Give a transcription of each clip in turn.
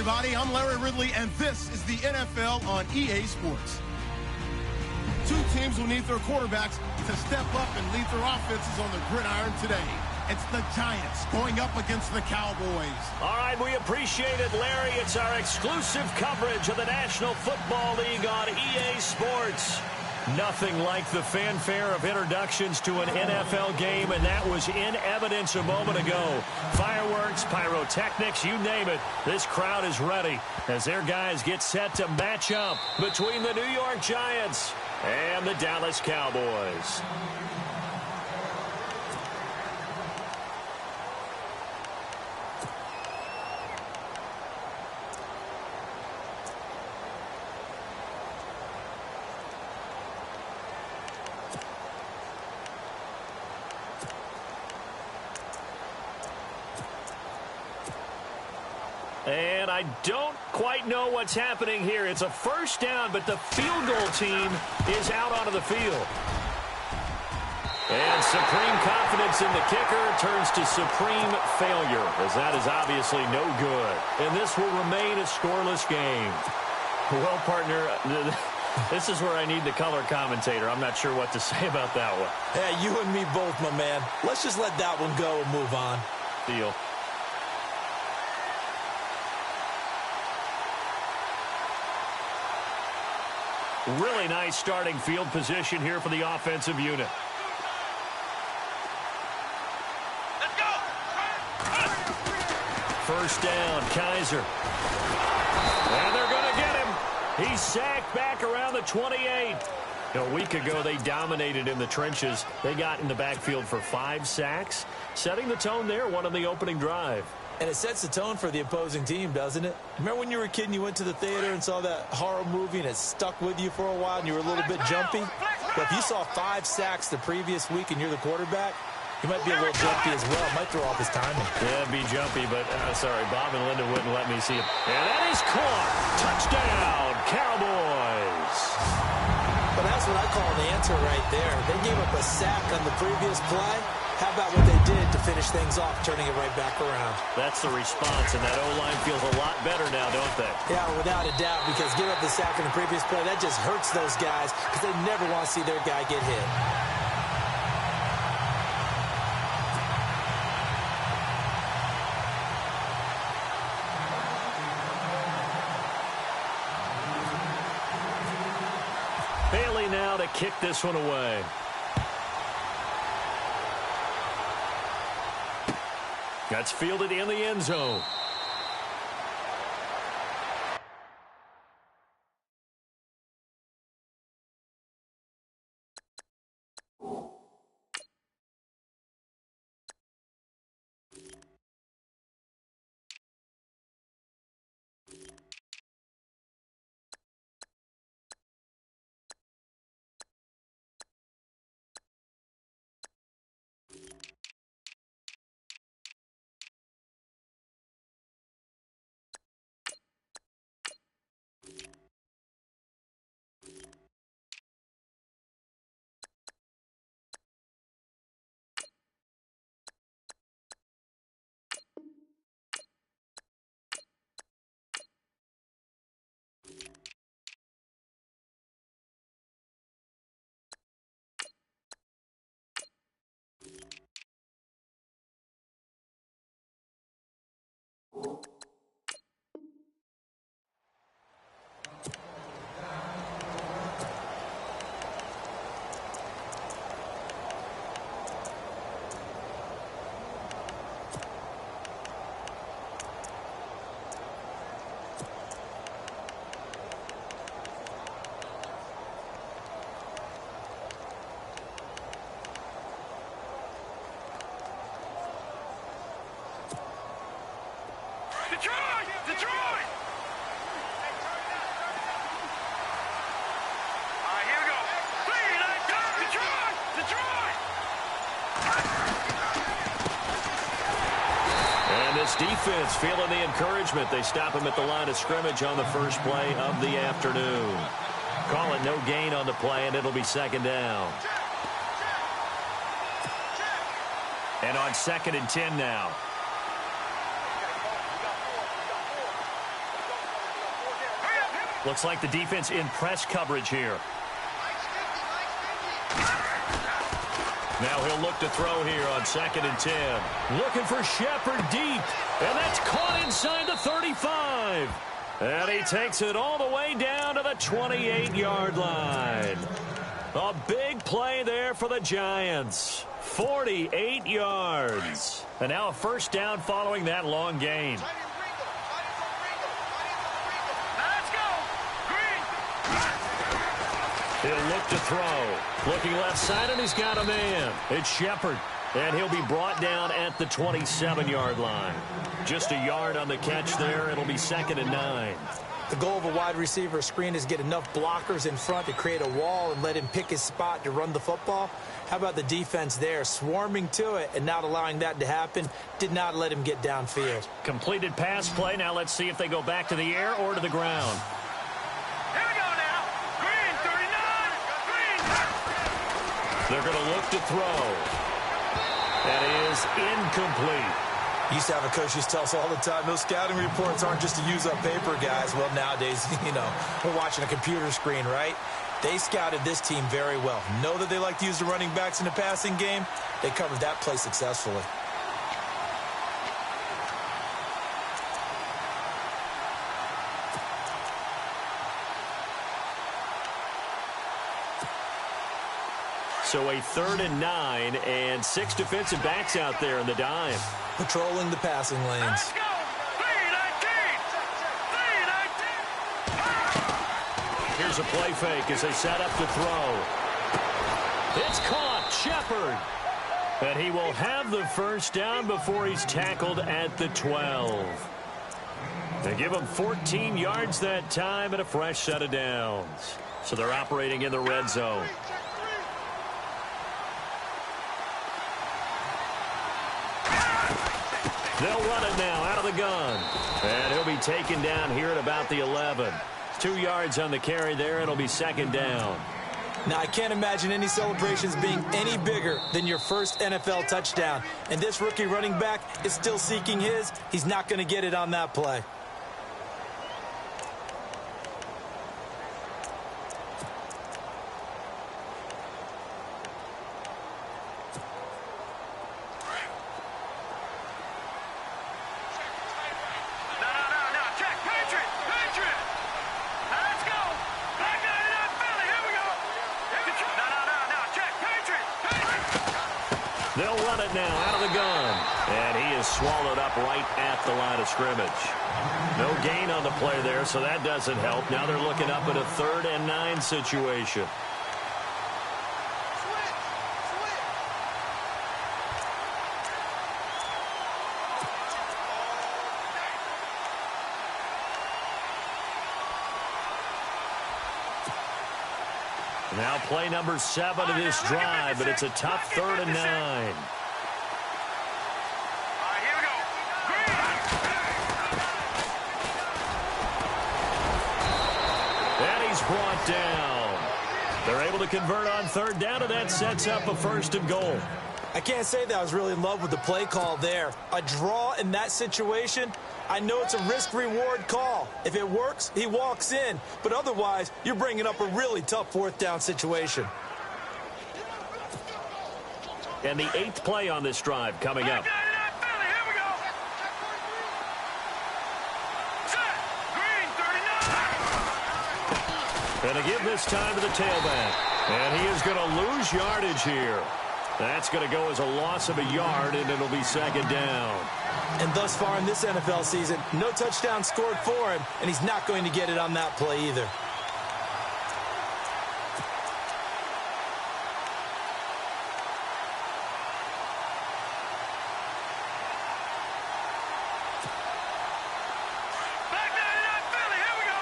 everybody. I'm Larry Ridley, and this is the NFL on EA Sports. Two teams will need their quarterbacks to step up and lead their offenses on the gridiron today. It's the Giants going up against the Cowboys. All right, we appreciate it, Larry. It's our exclusive coverage of the National Football League on EA Sports. Nothing like the fanfare of introductions to an NFL game, and that was in evidence a moment ago. Fireworks, pyrotechnics, you name it. This crowd is ready as their guys get set to match up between the New York Giants and the Dallas Cowboys. And I don't quite know what's happening here. It's a first down, but the field goal team is out onto the field. And supreme confidence in the kicker turns to supreme failure, as that is obviously no good. And this will remain a scoreless game. Well, partner, this is where I need the color commentator. I'm not sure what to say about that one. Yeah, you and me both, my man. Let's just let that one go and move on. Deal. Really nice starting field position here for the offensive unit. Let's go! First down, Kaiser. And they're going to get him. He's sacked back around the 28. A week ago, they dominated in the trenches. They got in the backfield for 5 sacks, setting the tone there, one on the opening drive. And it sets the tone for the opposing team, doesn't it? Remember when you were a kid and you went to the theater and saw that horror movie and it stuck with you for a while and you were a little bit jumpy? But if you saw 5 sacks the previous week and you're the quarterback, you might be a little jumpy as well. It might throw off his timing. Yeah, be jumpy, but sorry, Bob and Linda wouldn't let me see it. And that is caught. Touchdown, Cowboys. But that's what I call an answer right there. They gave up a sack on the previous play. How about what they did to finish things off, turning it right back around? That's the response, and that O-line feels a lot better now, don't they? Yeah, without a doubt, because giving up the sack in the previous play, that just hurts those guys because they never want to see their guy get hit. Bailey now to kick this one away. That's fielded in the end zone. Detroit! Detroit! All right, here we go. 3, let's go! Detroit! Detroit! And this defense feeling the encouragement. They stop him at the line of scrimmage on the first play of the afternoon. Call it no gain on the play, and it'll be second down. And on 2nd and 10 now. Looks like the defense in press coverage here. Now he'll look to throw here on 2nd and 10. Looking for Shepard deep. And that's caught inside the 35. And he takes it all the way down to the 28-yard line. A big play there for the Giants. 48 yards. And now a first down following that long gain. He'll look to throw. Looking left side, and he's got a man. It's Shepard. And he'll be brought down at the 27-yard line. Just a yard on the catch there. It'll be 2nd and 9. The goal of a wide receiver screen is get enough blockers in front to create a wall and let him pick his spot to run the football. How about the defense there, swarming to it and not allowing that to happen? Did not let him get downfield. Completed pass play. Now let's see if they go back to the air or to the ground. Here we go now. Green, 39. Green. They're going to look to throw. That is incomplete. Used to have a coach used to tell us all the time, those scouting reports aren't just to use up paper, guys. Well, nowadays, we're watching a computer screen, right? They scouted this team very well. Know that they like to use the running backs in the passing game. They covered that play successfully. So a 3rd and 9 and 6 defensive backs out there in the dime. Patrolling the passing lanes. Let's go. 319. 319. Here's a play fake as they set up to throw. It's caught. Shepard. And he will have the first down before he's tackled at the 12. They give him 14 yards that time and a fresh set of downs. So they're operating in the red zone. They'll run it now out of the gun. And he'll be taken down here at about the 11. 2 yards on the carry there. It'll be 2nd down. Now, I can't imagine any celebrations being any bigger than your first NFL touchdown. And this rookie running back is still seeking his. He's not going to get it on that play. They'll run it now out of the gun. And he is swallowed up right at the line of scrimmage. No gain on the play there, so that doesn't help. Now they're looking up at a 3rd and 9 situation. Now play number 7 of this drive, but it's a tough 3rd and 9. All right, here we go. And he's brought down. They're able to convert on 3rd down, and that sets up a 1st and goal. I can't say that I was really in love with the play call there. A draw in that situation, I know it's a risk-reward call. If it works, he walks in. But otherwise, you're bringing up a really tough 4th down situation. And the 8th play on this drive coming up. Here we go. Set. Green, 39. And to give this time to the tailback. And he is going to lose yardage here. That's going to go as a loss of a yard, and it'll be 2nd down. And thus far in this NFL season, no touchdown scored for him, and he's not going to get it on that play either. Back 99, Philly. Here we go.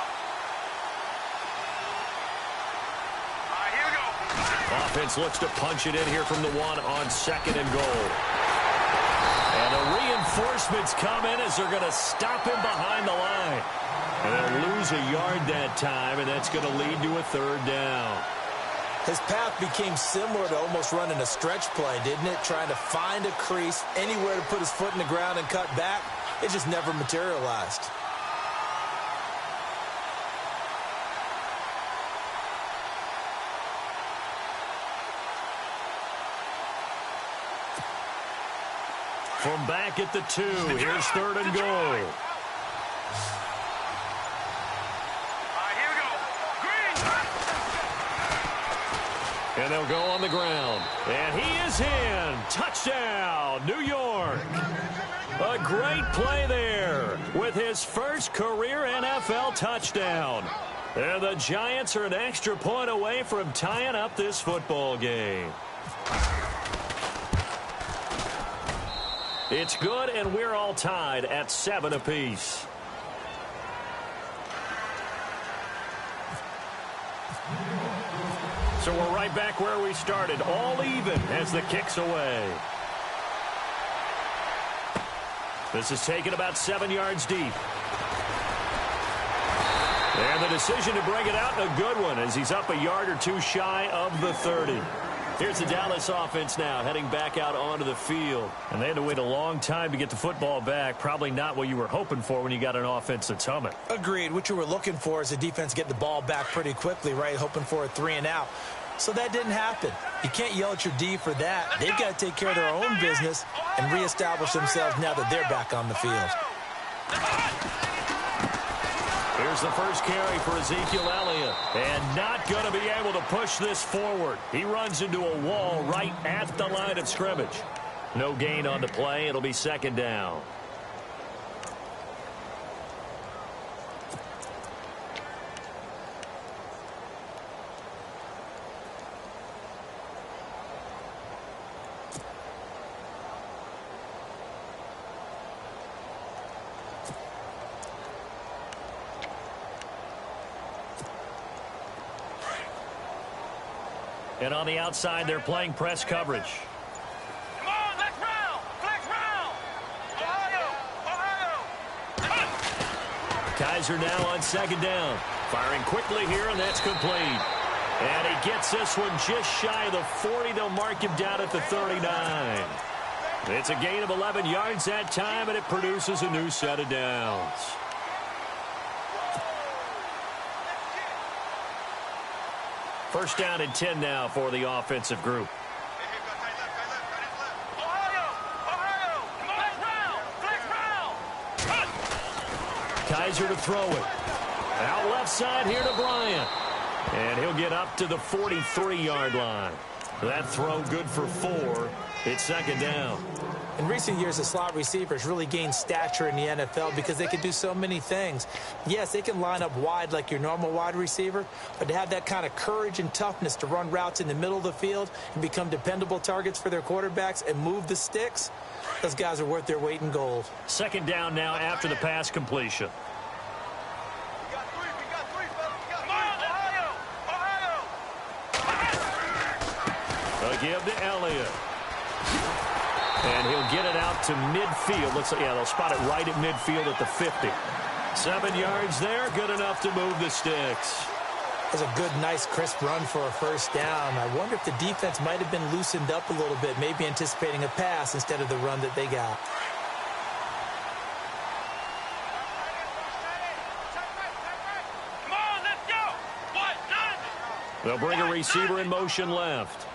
All right, here we go. Offense looks to punch it in here from the 1 on 2nd and goal. And the reinforcements come in as they're going to stop him behind the line. And they'll lose a yard that time, and that's going to lead to a 3rd down. His path became similar to almost running a stretch play, didn't it? Trying to find a crease, anywhere to put his foot in the ground and cut back. It just never materialized. From back at the 2, here's 3rd and goal. Here we go. Green. And they'll go on the ground. And he is in. Touchdown, New York. A great play there with his first career NFL touchdown. And the Giants are an extra point away from tying up this football game. It's good, and we're all tied at 7 apiece. So we're right back where we started, all even as the kick's away. This is taken about 7 yards deep. And the decision to bring it out, a good one, as he's up a yard or 2 shy of the 30. Here's the Dallas offense now, heading back out onto the field. And they had to wait a long time to get the football back. Probably not what you were hoping for when you got an offense that's humming. Agreed. What you were looking for is the defense get the ball back pretty quickly, right? Hoping for a 3 and out. So that didn't happen. You can't yell at your D for that. They've got to take care of their own business and reestablish themselves now that they're back on the field. Here's the first carry for Ezekiel Elliott. And not going to be able to push this forward. He runs into a wall right at the line of scrimmage. No gain on the play. It'll be 2nd down. And on the outside, they're playing press coverage. Come on, let's round. Flex round. Ohio. Kaiser now on 2nd down. Firing quickly here, and that's complete. And he gets this one just shy of the 40. They'll mark him down at the 39. It's a gain of 11 yards that time, and it produces a new set of downs. First down and 10 now for the offensive group. Ohio. Come on, let's round. Flex round. Kaiser to throw it. Out left side here to Bryant. And he'll get up to the 43-yard line. That throw good for 4. It's 2nd down. In recent years, the slot receivers really gained stature in the NFL because they can do so many things. Yes, they can line up wide like your normal wide receiver, but to have that kind of courage and toughness to run routes in the middle of the field and become dependable targets for their quarterbacks and move the sticks, those guys are worth their weight in gold. 2nd down now after the pass completion. Come on, Ohio. A give to Elliott. And he'll get it out to midfield. Looks like, yeah, they'll spot it right at midfield at the 50. 7 yards there, good enough to move the sticks. That was a good, nice, crisp run for a first down. I wonder if the defense might have been loosened up a little bit, maybe anticipating a pass instead of the run that they got. Come on, let's go. They'll bring a receiver in motion left.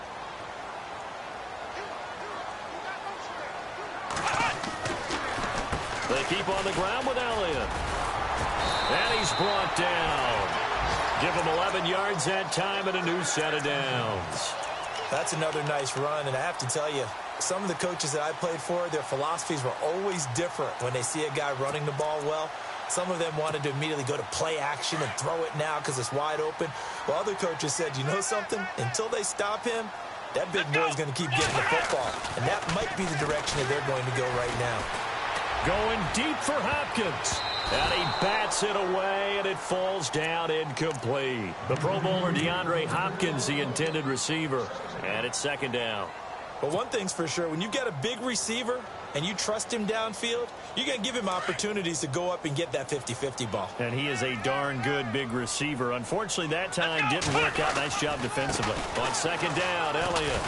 They keep on the ground with Elliott. And he's brought down. Give him 11 yards that time and a new set of downs. That's another nice run, and I have to tell you, some of the coaches that I played for, their philosophies were always different when they see a guy running the ball well. Some of them wanted to immediately go to play action and throw it now because it's wide open. While other coaches said, you know something? Until they stop him, that big boy's going to keep getting the football. And that might be the direction that they're going to go right now. Going deep for Hopkins. And he bats it away, and it falls down incomplete. The Pro Bowler DeAndre Hopkins, the intended receiver. And it's 2nd down. But one thing's for sure, when you've got a big receiver and you trust him downfield, you're going to give him opportunities to go up and get that 50-50 ball. And he is a darn good big receiver. Unfortunately, that time didn't work out. Nice job defensively. On 2nd down, Elliott.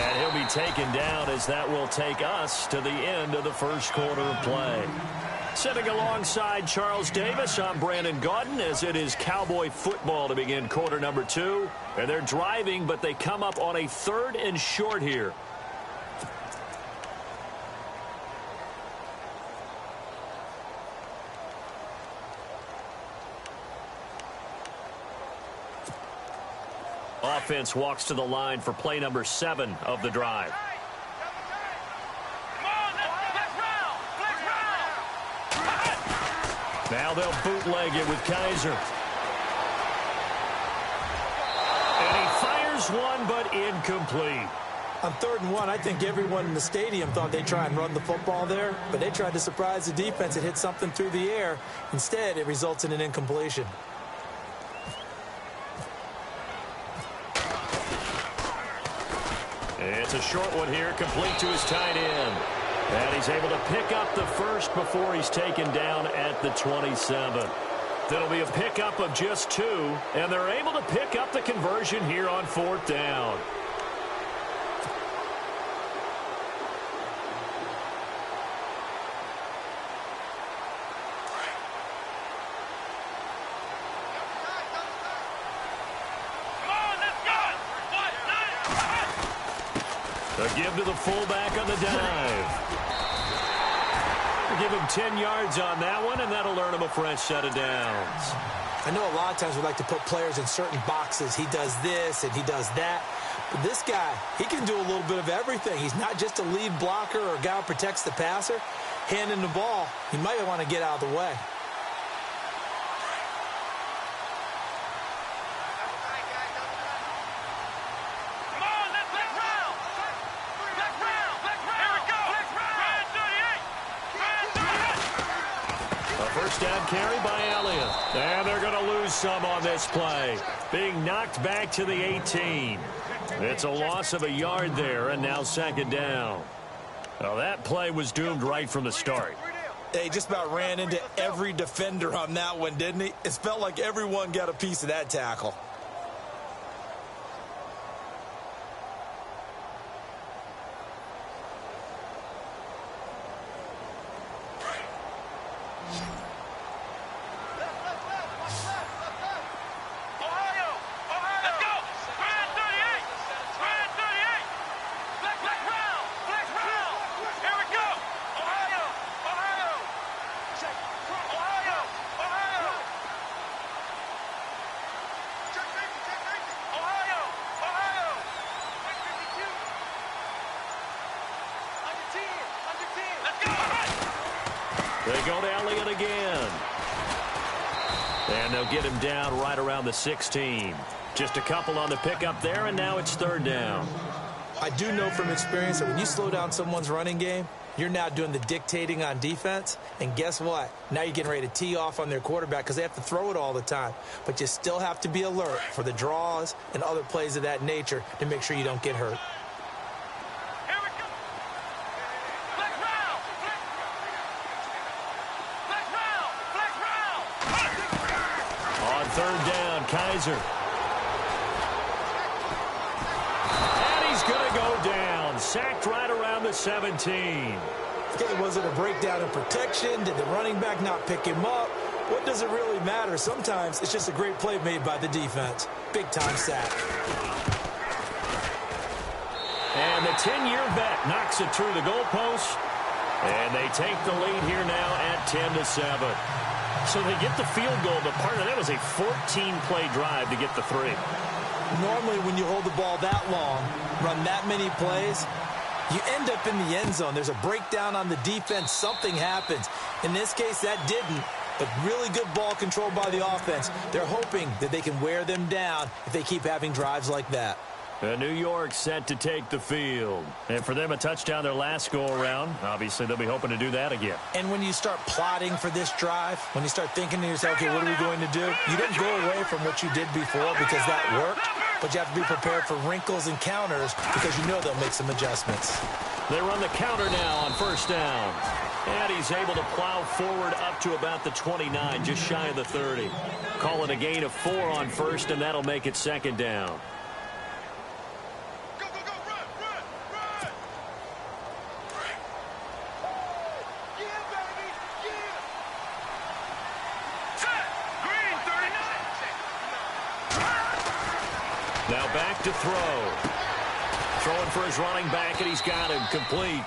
And he'll be taken down as that will take us to the end of the first quarter of play. Sitting alongside Charles Davis, I'm Brandon Gaudin, as it is Cowboy football to begin quarter number 2. And they're driving, but they come up on a 3rd and short here. Offense walks to the line for play number 7 of the drive. Now they'll bootleg it with Kaiser. And he fires one, but incomplete. On 3rd and 1, I think everyone in the stadium thought they'd try and run the football there, but they tried to surprise the defense and hit something through the air. Instead, it results in an incompletion. It's a short one here, complete to his tight end. And he's able to pick up the first before he's taken down at the 27. That'll be a pickup of just 2, and they're able to pick up the conversion here on 4th down. A give to the fullback on the dive. Give him 10 yards on that one, and that'll earn him a fresh set of downs. I know a lot of times we like to put players in certain boxes. He does this and he does that. But this guy, he can do a little bit of everything. He's not just a lead blocker or a guy who protects the passer. Handing the ball, he might want to get out of the way. First down carry by Elliott. And they're going to lose some on this play. Being knocked back to the 18. It's a loss of a yard there, and now 2nd down. Well, that play was doomed right from the start. He just about ran into every defender on that one, didn't he? It felt like everyone got a piece of that tackle. They go to Elliott again. And they'll get him down right around the 16. Just a couple on the pickup there, and now it's 3rd down. I do know from experience that when you slow down someone's running game, you're now doing the dictating on defense. And guess what? Now you're getting ready to tee off on their quarterback because they have to throw it all the time. But you still have to be alert for the draws and other plays of that nature to make sure you don't get hurt. On 3rd down, Kaiser. And he's going to go down. Sacked right around the 17. Okay, was it a breakdown in protection? Did the running back not pick him up? What does it really matter? Sometimes it's just a great play made by the defense. Big-time sack. And the 10-year vet knocks it through the goalpost. And they take the lead here now at 10-7. So they get the field goal, but part of that was a 14-play drive to get the 3. Normally when you hold the ball that long, run that many plays, you end up in the end zone. There's a breakdown on the defense. Something happens. In this case, that didn't. But really good ball control by the offense. They're hoping that they can wear them down if they keep having drives like that. New York set to take the field. And for them, a touchdown their last go-around. Obviously, they'll be hoping to do that again. And when you start plotting for this drive, when you start thinking to yourself, okay, what are we going to do? You don't go away from what you did before because that worked. But you have to be prepared for wrinkles and counters because you know they'll make some adjustments. They run the counter now on 1st down. And he's able to plow forward up to about the 29, just shy of the 30. Call it a gain of 4 on 1st, and that'll make it 2nd down. Now back to throw. Throwing for his running back, and he's got him complete.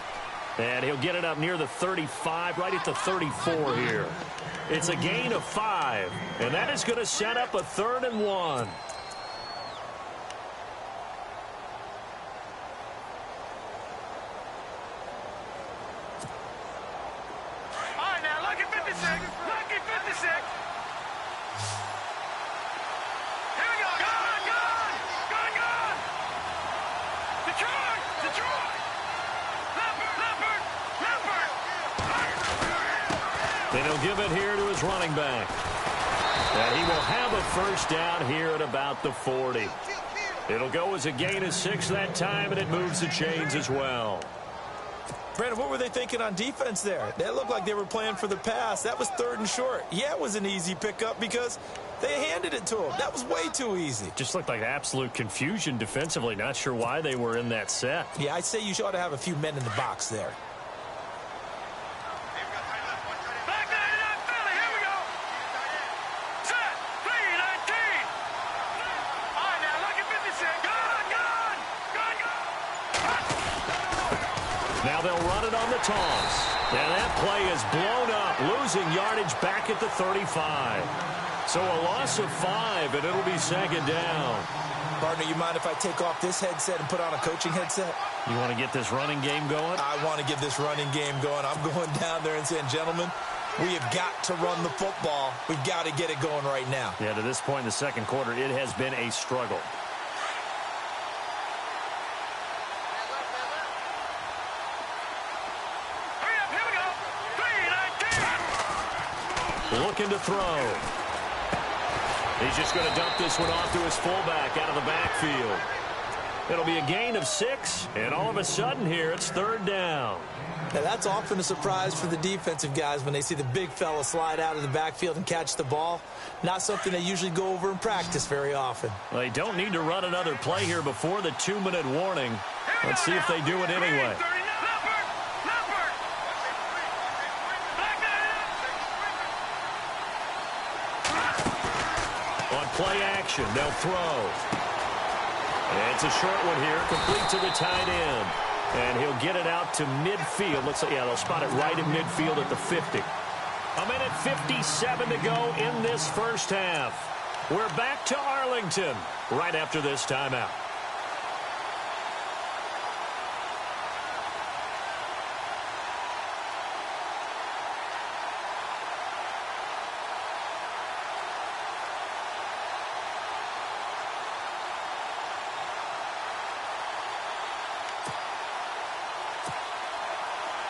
And he'll get it up near the 35, right at the 34 here. It's a gain of 5, and that is going to set up a 3rd and 1. Lucky 56. Here we go. Gone. Detroit. Leopard. And he'll give it here to his running back. And he will have a first down here at about the 40. It'll go as a gain of 6 that time, and it moves the chains as well. Brandon, what were they thinking on defense there? That looked like they were playing for the pass. That was 3rd and short. Yeah, it was an easy pickup because they handed it to him. That was way too easy. Just looked like absolute confusion defensively. Not sure why they were in that set. Yeah, I'd say you ought to have a few men in the box there. Now they'll run it on the toss. And that play is blown up, losing yardage back at the 35. So a loss of 5, and it'll be 2nd down. Partner, you mind if I take off this headset and put on a coaching headset? You want to get this running game going? I want to get this running game going. I'm going down there and saying, gentlemen, we have got to run the football. We've got to get it going right now. Yeah, to this point in the second quarter, it has been a struggle. Looking to throw. He's just going to dump this one off to his fullback out of the backfield. It'll be a gain of 6, and all of a sudden here, it's 3rd down. Now, that's often a surprise for the defensive guys when they see the big fella slide out of the backfield and catch the ball. Not something they usually go over in practice very often. Well, they don't need to run another play here before the 2-minute warning. Let's see if they do it anyway. On play action, they'll throw. And it's a short one here, complete to the tight end. And he'll get it out to midfield. Looks like, yeah, they'll spot it right in midfield at the 50. A minute 57 to go in this first half. We're back to Arlington right after this timeout.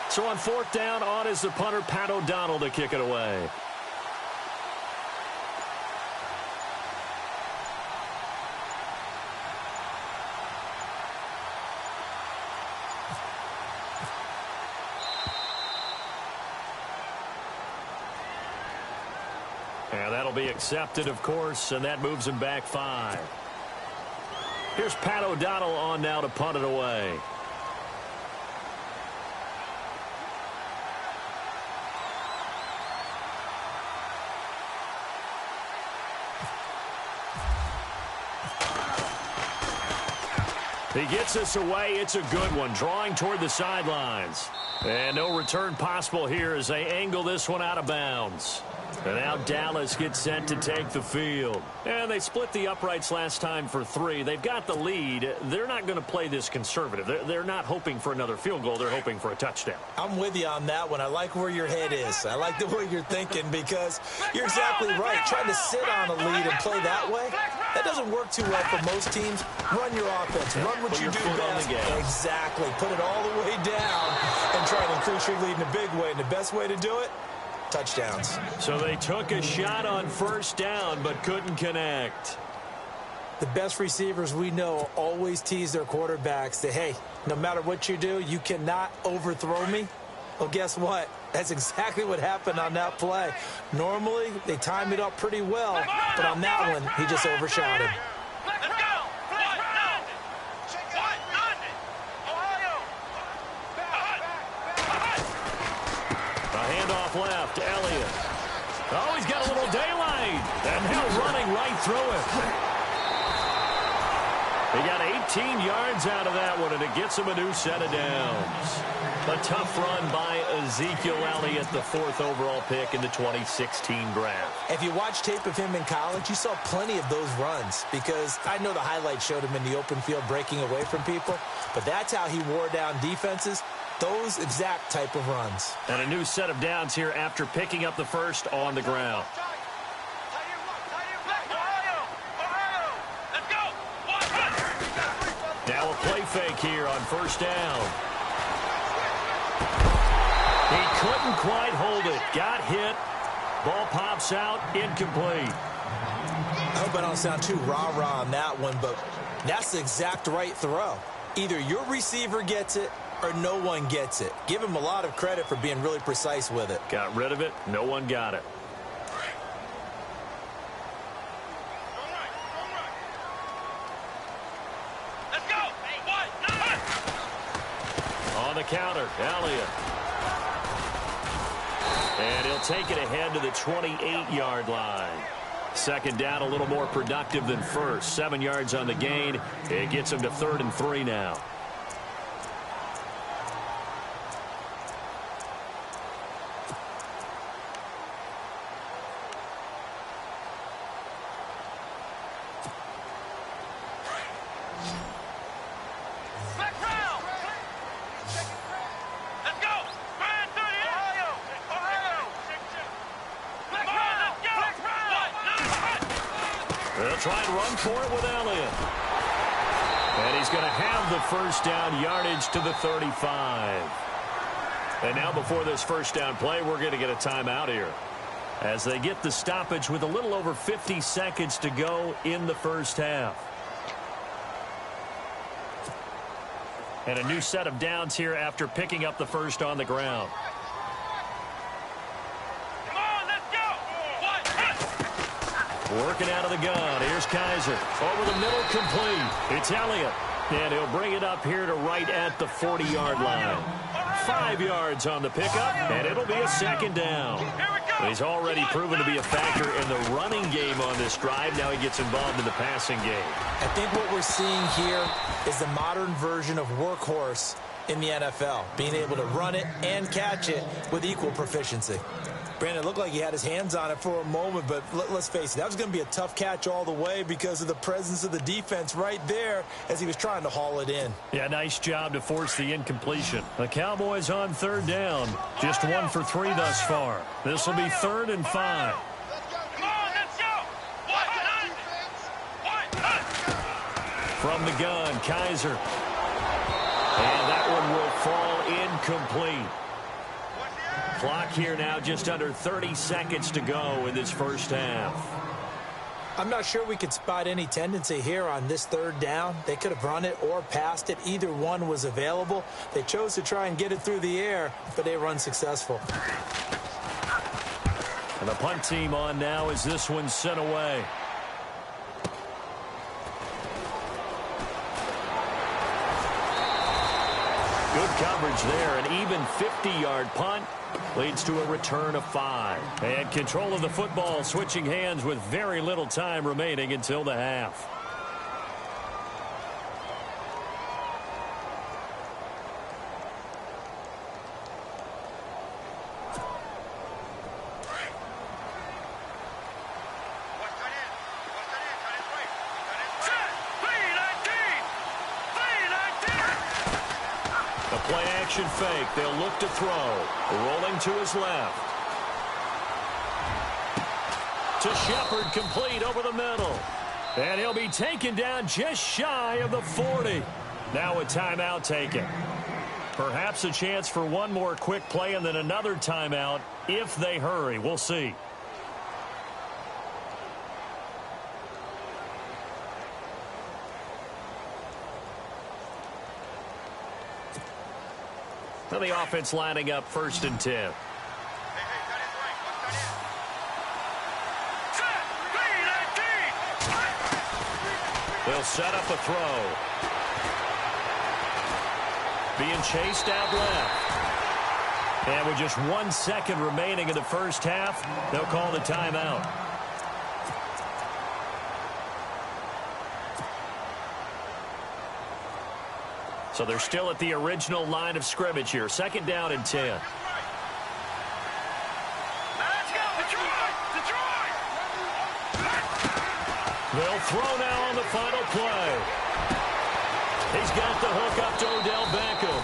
So on 4th down, on is the punter, Pat O'Donnell, to kick it away. And that'll be accepted, of course, and that moves him back 5. Here's Pat O'Donnell on now to punt it away. He gets us away. It's a good one, drawing toward the sidelines. And no return possible here as they angle this one out of bounds. And now Dallas gets set to take the field. And they split the uprights last time for 3. They've got the lead. They're not going to play this conservative. They're not hoping for another field goal. They're hoping for a touchdown. I'm with you on that one. I like where your head is. I like the way you're thinking because you're exactly right. Trying to sit on a lead and play that way, that doesn't work too well for most teams. Run your offense. Run what you do best. Exactly. Put it all the way down and try to increase your lead in a big way. And the best way to do it, touchdowns. So they took a shot on 1st down but couldn't connect. The best receivers we know always tease their quarterbacks that, hey, no matter what you do, you cannot overthrow me. Well, guess what? That's exactly what happened on that play. Normally, they time it up pretty well, but on that one, he just overshot him. Left, Elliott. Oh, he's got a little daylight. And now running right through it. He got 18 yards out of that one, and it gets him a new set of downs. A tough run by Ezekiel Elliott, the 4th overall pick in the 2016 draft. If you watch tape of him in college, you saw plenty of those runs because I know the highlights showed him in the open field breaking away from people, but that's how he wore down defenses. Those exact type of runs. And a new set of downs here after picking up the first on the ground. Now a play fake here on first down. He couldn't quite hold it. Got hit. Ball pops out. Incomplete. I hope I don't sound too rah-rah on that one, but that's the exact right throw. Either your receiver gets it or no one gets it. Give him a lot of credit for being really precise with it. Got rid of it. No one got it. Let's go. On the counter, Elliott. And he'll take it ahead to the 28-yard line. Second down, a little more productive than first. 7 yards on the gain. It gets him to 3rd and 3 now. They'll try and run for it with Elliott. And he's going to have the first down, yardage to the 35. And now before this first down play, we're going to get a timeout here, as they get the stoppage with a little over 50 seconds to go in the first half. And a new set of downs here after picking up the first on the ground. Working out of the gun. Here's Kaiser. Over the middle, complete. It's Elliott. And he'll bring it up here to right at the 40-yard line. 5 yards on the pickup, and it'll be a second down. He's already proven to be a factor in the running game on this drive. Now he gets involved in the passing game. I think what we're seeing here is the modern version of workhorse in the NFL, being able to run it and catch it with equal proficiency. Brandon, it looked like he had his hands on it for a moment, but let's face it, that was going to be a tough catch all the way because of the presence of the defense right there as he was trying to haul it in. Yeah, nice job to force the incompletion. The Cowboys on 3rd down. Just 1 for 3 thus far. This will be 3rd and 5. From the gun, Kaiser. And that one will fall incomplete. Clock here now, just under 30 seconds to go in this first half. I'm not sure we could spot any tendency here on this 3rd down. They could have run it or passed it. Either one was available. They chose to try and get it through the air, but they were unsuccessful. And the punt team on now as this one's sent away. Good coverage there. An even 50-yard punt leads to a return of 5. And control of the football switching hands with very little time remaining until the half. Play-action fake. They'll look to throw. Rolling to his left. To Shepard, complete over the middle. And he'll be taken down just shy of the 40. Now a timeout taken. Perhaps a chance for one more quick play and then another timeout if they hurry. We'll see. Now the offense lining up 1st and 10. They'll set up a throw. Being chased out left. And with just 1 second remaining in the first half, they'll call the timeout. So they're still at the original line of scrimmage here. 2nd down and 10. Let's go, Detroit! Detroit! They'll throw now on the final play. He's got the hook up to Odell Beckham.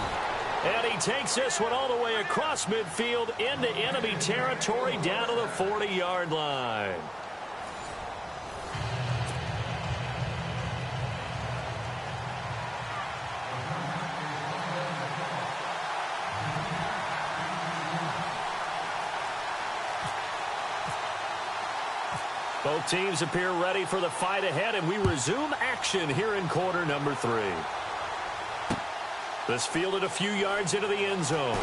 And he takes takes this one all the way across midfield into enemy territory down to the 40-yard line. Both teams appear ready for the fight ahead, and we resume action here in quarter number 3. This fielded a few yards into the end zone.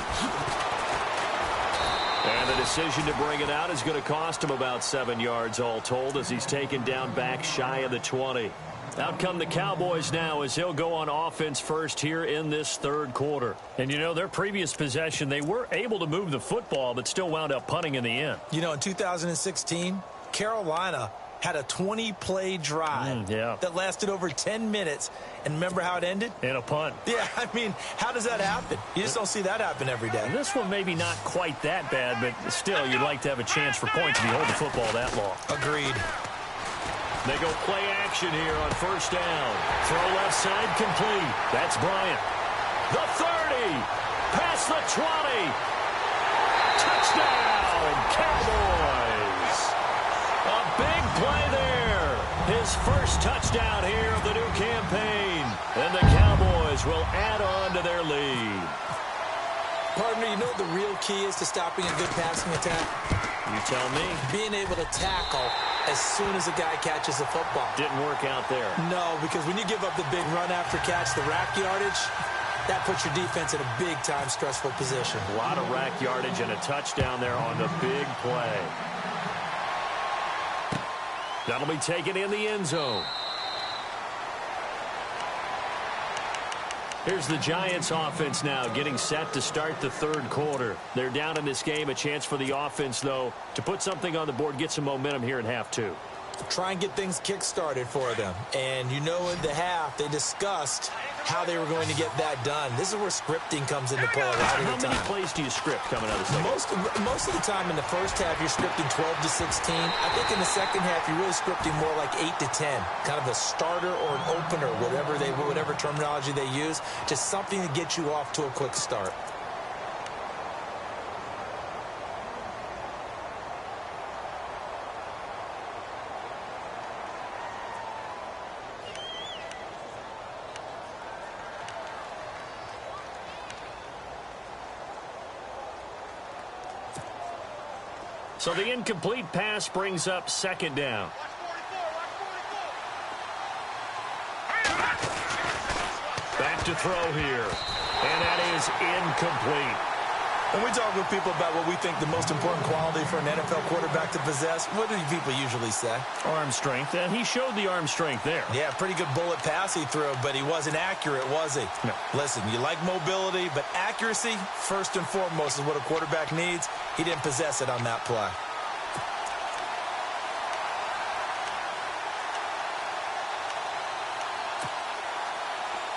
And the decision to bring it out is going to cost him about 7 yards all told as he's taken down back shy of the 20. Out come the Cowboys now as he'll go on offense first here in this third quarter. And, you know, their previous possession, they were able to move the football but still wound up punting in the end. You know, in 2016, Carolina had a 20-play drive that lasted over 10 minutes. And remember how it ended? In a punt. Yeah, I mean, how does that happen? You just don't see that happen every day. And this one maybe not quite that bad, but still, you'd like to have a chance for points if you hold the football that long. Agreed. They go play action here on first down. Throw left side complete. That's Bryant. The 30. Past the 20. Touchdown, Cowboys. A big play there. His first touchdown here of the new campaign. And the Cowboys will add on to their lead. Partner, you know what the real key is to stopping a good passing attack? You tell me. Being able to tackle as soon as a guy catches the football. Didn't work out there. No, because when you give up the big run after catch, the rack yardage, that puts your defense in a big-time stressful position. A lot of rack yardage and a touchdown there on the big play. That'll be taken in the end zone. Here's the Giants offense now getting set to start the third quarter. They're down in this game. A chance for the offense, though, to put something on the board, get some momentum here in half 2. Try and get things kick-started for them. And you know in the half, they discussed how they were going to get that done. This is where scripting comes into play a lot of the time. How many plays do you script coming out of the second? Most of the time in the first half, you're scripting 12 to 16. I think in the second half, you're really scripting more like 8 to 10. Kind of a starter or an opener, whatever terminology they use. Just something to get you off to a quick start. So the incomplete pass brings up second down. Back to throw here. And that is incomplete. When we talk with people about what we think the most important quality for an NFL quarterback to possess, what do people usually say? Arm strength, and he showed the arm strength there. Yeah, pretty good bullet pass he threw, but he wasn't accurate, was he? No. Listen, you like mobility, but accuracy, first and foremost, is what a quarterback needs. He didn't possess it on that play.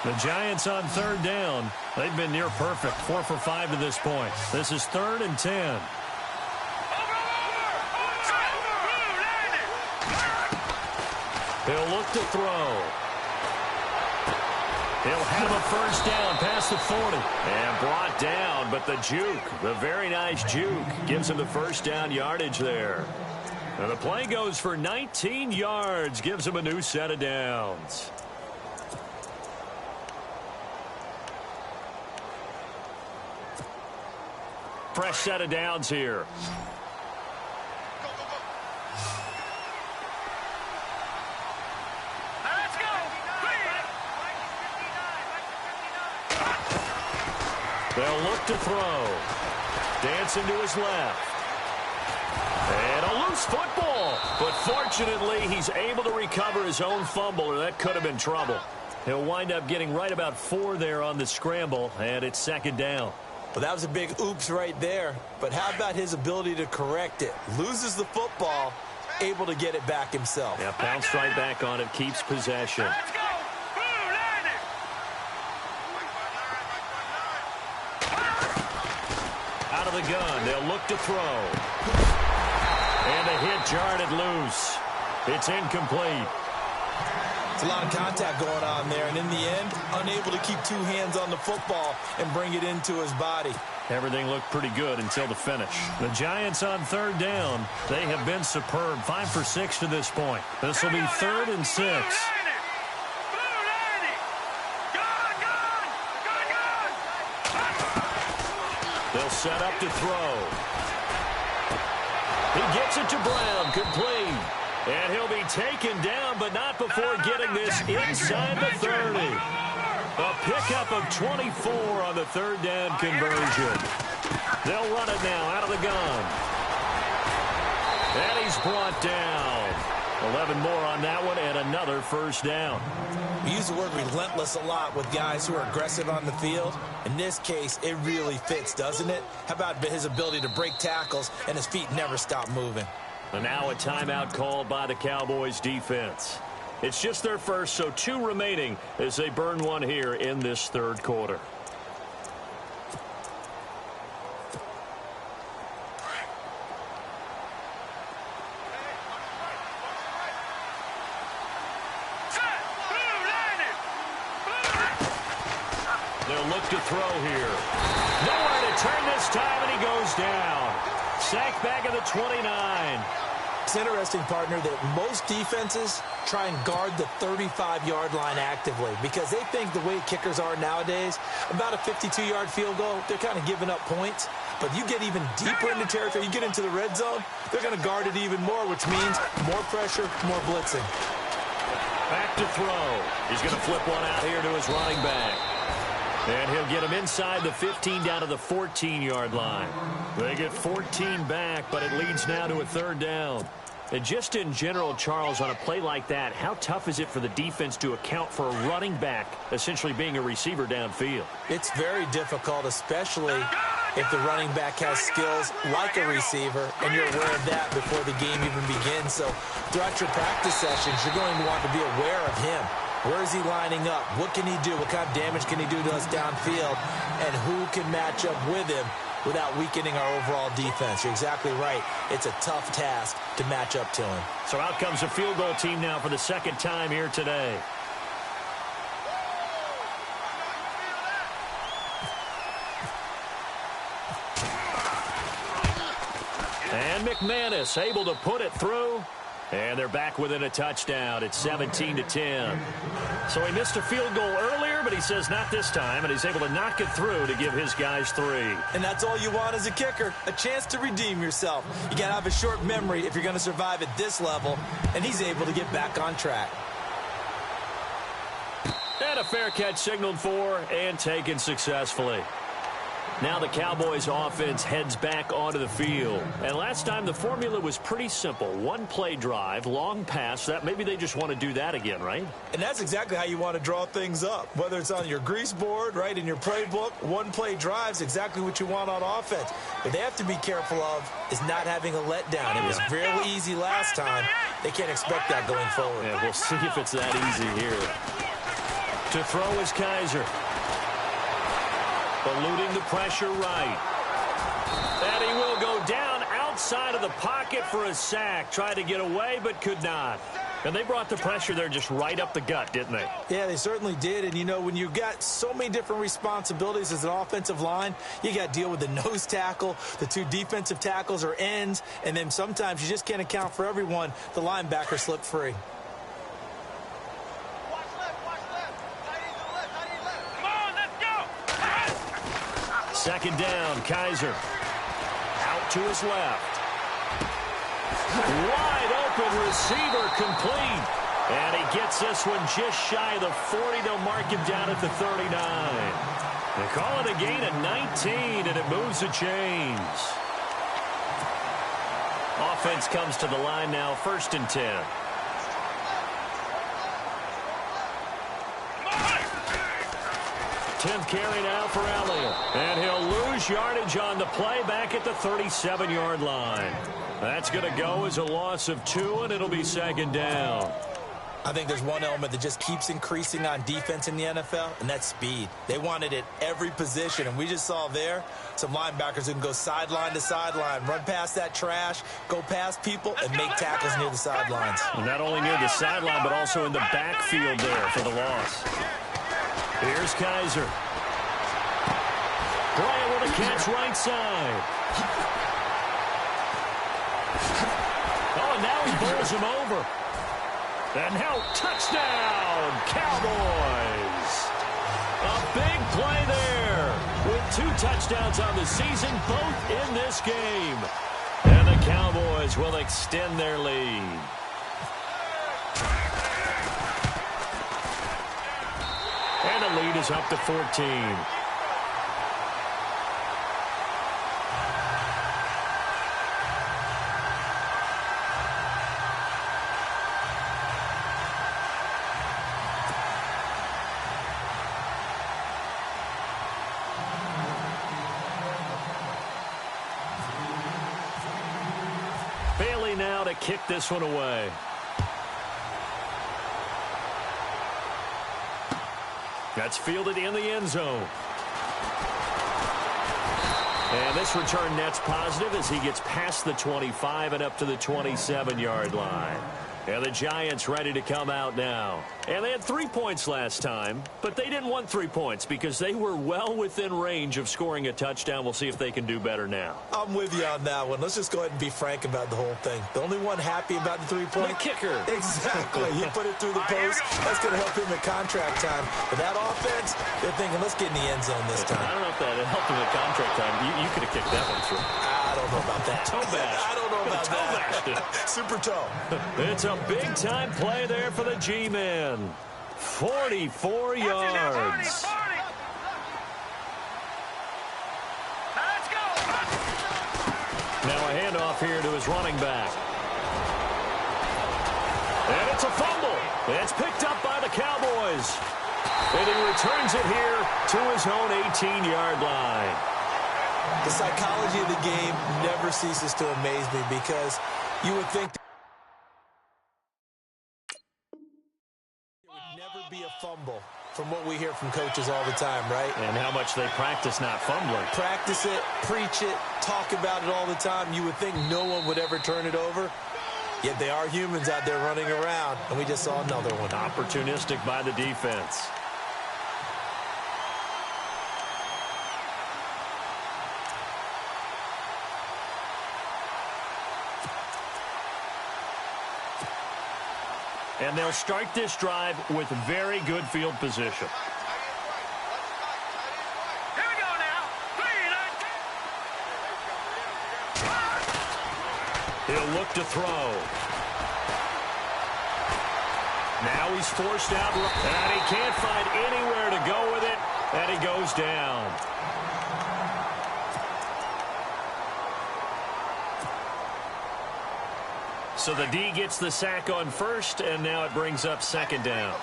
The Giants on third down. They've been near perfect, 4 for 5 to this point. This is 3rd and 10. He'll look to throw. He'll have a first down past the 40. And brought down, but the juke, the very nice juke, gives him the first down yardage there. And the play goes for 19 yards, gives him a new set of downs. Fresh set of downs here. Let's go. They'll look to throw. Dancing to his left. And a loose football. But fortunately, he's able to recover his own fumble, or that could have been trouble. He'll wind up getting right about 4 there on the scramble, and it's second down. Well, that was a big oops right there. But how about his ability to correct it? Loses the football, able to get it back himself. Yeah, bounced right back on it, keeps possession. Let's go. Out of the gun, they'll look to throw. And the hit jarred it loose. It's incomplete. It's a lot of contact going on there, and in the end, unable to keep two hands on the football and bring it into his body. Everything looked pretty good until the finish. The Giants on third down. They have been superb. 5 for 6 to this point. This will be 3rd and 6. They'll set up to throw. He gets it to Brown, complete. And he'll be taken down, but not before getting this inside the 30. A pickup of 24 on the 3rd down conversion. They'll run it now out of the gun. And he's brought down. 11 more on that one and another 1st down. We use the word relentless a lot with guys who are aggressive on the field. In this case, it really fits, doesn't it? How about his ability to break tackles and his feet never stop moving? And now a timeout called by the Cowboys defense. It's just their first, so 2 remaining as they burn one here in this 3rd quarter. They'll look to throw here. Nowhere to turn this time, and he goes down. Sacked back at the 29. It's interesting, partner, that most defenses try and guard the 35-yard line actively because they think the way kickers are nowadays, about a 52-yard field goal, they're kind of giving up points. But you get even deeper into territory, you get into the red zone, they're going to guard it even more, which means more pressure, more blitzing. Back to throw. He's going to flip one out here to his running back. And he'll get him inside the 15 down to the 14-yard line. They get 14 back, but it leads now to a 3rd down. And just in general, Charles, on a play like that, how tough is it for the defense to account for a running back essentially being a receiver downfield? It's very difficult, especially if the running back has skills like a receiver, and you're aware of that before the game even begins. So throughout your practice sessions, you're going to want to be aware of him. Where is he lining up? What can he do? What kind of damage can he do to us downfield? And who can match up with him without weakening our overall defense? You're exactly right. It's a tough task to match up to him. So out comes a field goal team now for the 2nd time here today. And McManus able to put it through. And they're back within a touchdown. It's 17-10. So he missed a field goal earlier, but he says not this time, and he's able to knock it through to give his guys 3. And that's all you want as a kicker, a chance to redeem yourself. You got to have a short memory if you're going to survive at this level, and he's able to get back on track. And a fair catch signaled for and taken successfully. Now the Cowboys offense heads back onto the field. And last time the formula was pretty simple. 1-play drive, long pass. That maybe they just want to do that again, right? And that's exactly how you want to draw things up. Whether it's on your grease board, right, in your playbook, 1-play drive's exactly what you want on offense. What they have to be careful of is not having a letdown. It was real easy last time. They can't expect that going forward. Yeah, we'll see if it's that easy here. To throw is Kaiser. Eluding the pressure right. And he will go down outside of the pocket for a sack. Tried to get away, but could not. And they brought the pressure there just right up the gut, didn't they? Yeah, they certainly did. And, you know, when you've got so many different responsibilities as an offensive line, you got to deal with the nose tackle, the 2 defensive tackles or ends, and then sometimes you just can't account for everyone. The linebacker slipped free. Second down, Kaiser. Out to his left. Wide open receiver complete. And he gets this one just shy of the 40. They'll mark him down at the 39. They call it a gain of 19, and it moves the chains. Offense comes to the line now, 1st and 10. Tenth carry now for Elliott. And he'll lose yardage on the play back at the 37-yard line. That's going to go as a loss of 2, and it'll be 2nd down. I think there's one element that just keeps increasing on defense in the NFL, and that's speed. They want it at every position, and we just saw there some linebackers who can go sideline to sideline, run past that trash, go past people, and make tackles near the sidelines. Well, not only near the sideline, but also in the backfield there for the loss. Here's Kaiser. Bryant with a catch right side. Oh, and now he bowls him over. And now touchdown, Cowboys. A big play there with 2 touchdowns on the season, both in this game. And the Cowboys will extend their lead. And the lead is up to 14. Bailey now to kick this one away. That's fielded in the end zone. And this return net's positive as he gets past the 25 and up to the 27-yard line. And the Giants ready to come out now. And they had 3 points last time, but they didn't want 3 points because they were well within range of scoring a touchdown. We'll see if they can do better now. I'm with you on that one. Let's just go ahead and be frank about the whole thing. The only one happy about the 3-point? The kicker. Exactly. He put it through the post. That's going to help him at contract time. But that offense, they're thinking, let's get in the end zone this time. I don't know if that helped him at contract time. You could have kicked that one through. I don't know about that. Toe bash. I don't know about toe that. Bashed. Super toe. It's a big-time play there for the G-men. 44 yards. Now a handoff here to his running back. And it's a fumble. It's picked up by the Cowboys. And he returns it here to his own 18-yard line. The psychology of the game never ceases to amaze me because you would think there would never be a fumble from what we hear from coaches all the time, right? And how much they practice not fumbling. Practice it, preach it, talk about it all the time. You would think no one would ever turn it over. Yet they are humans out there running around, and we just saw another one. Opportunistic by the defense. And they'll start this drive with very good field position. Here we go now. 3, He'll look to throw. Now he's forced out, and he can't find anywhere to go with it, and he goes down. So the D gets the sack on first, and now it brings up second down.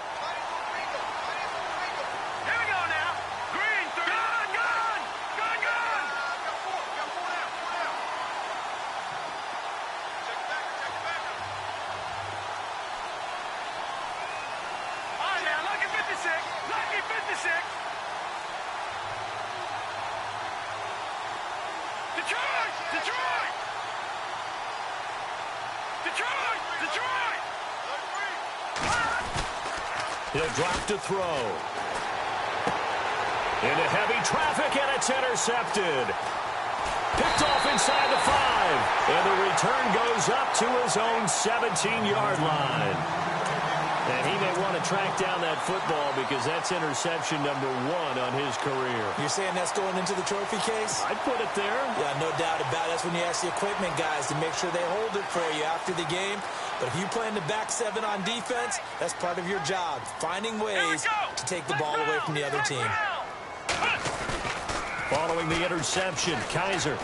Here we go now. Green, 3. Gun. All right, now, lucky 56. Lucky 56. Detroit. He'll drop to throw. Into heavy traffic, and it's intercepted. Picked off inside the 5. And the return goes up to his own 17-yard line. And he may want to track down that football because that's interception number 1 on his career. You're saying that's going into the trophy case? I'd put it there. Yeah, no doubt about it. That's when you ask the equipment guys to make sure they hold it for you after the game. But if you play in the back 7 on defense, that's part of your job, finding ways to take the ball away from the other team. Following the interception, Kaiser.